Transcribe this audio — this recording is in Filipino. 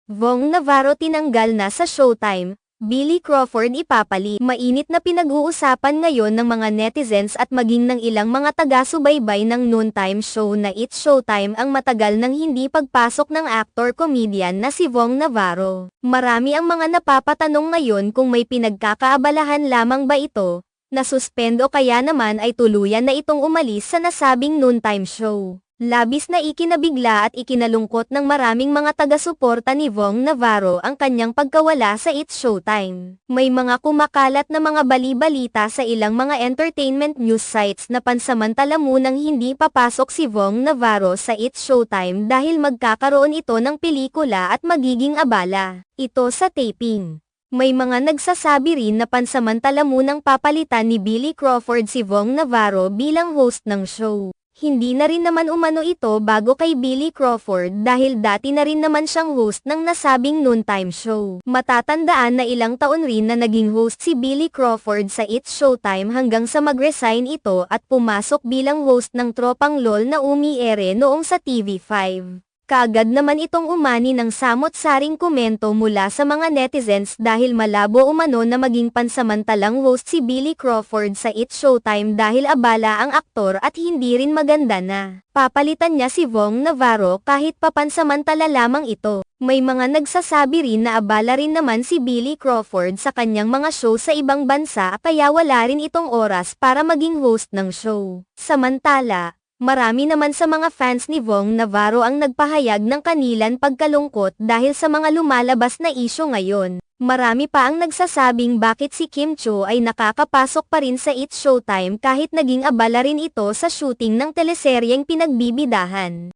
Vong Navarro tinanggal na sa Showtime, Billy Crawford ipapalit. Mainit na pinag-uusapan ngayon ng mga netizens at maging ng ilang mga taga-subaybay ng noontime show na It's Showtime ang matagal nang hindi pagpasok ng actor-comedian na si Vong Navarro. Marami ang mga napapatanong ngayon kung may pinagkakaabalahan lamang ba ito, na suspend o kaya naman ay tuluyan na itong umalis sa nasabing noontime show. Labis na ikinabigla at ikinalungkot ng maraming mga taga-suporta ni Vong Navarro ang kanyang pagkawala sa It's Showtime. May mga kumakalat na mga bali-balita sa ilang mga entertainment news sites na pansamantala munang hindi papasok si Vong Navarro sa It's Showtime dahil magkakaroon ito ng pelikula at magiging abala ito sa taping. May mga nagsasabi rin na pansamantala munang papalitan ni Billy Crawford si Vong Navarro bilang host ng show. Hindi na rin naman umano ito bago kay Billy Crawford dahil dati na rin naman siyang host ng nasabing noontime show. Matatandaan na ilang taon rin na naging host si Billy Crawford sa It's Showtime hanggang sa mag-resign ito at pumasok bilang host ng Tropang LOL na umiere noong sa TV5. Kaagad naman itong umani ng samot-saring komento mula sa mga netizens dahil malabo umano na maging pansamantalang host si Billy Crawford sa It's Showtime dahil abala ang aktor at hindi rin maganda na papalitan niya si Vong Navarro kahit papansamantala lamang ito. May mga nagsasabi rin na abala rin naman si Billy Crawford sa kanyang mga show sa ibang bansa kaya wala rin itong oras para maging host ng show. Samantala, marami naman sa mga fans ni Vong Navarro ang nagpahayag ng kanilang pagkalungkot dahil sa mga lumalabas na isyu ngayon. Marami pa ang nagsasabing bakit si Kim Cho ay nakakapasok pa rin sa It's Showtime kahit naging abala rin ito sa shooting ng teleseryeng pinagbibidahan.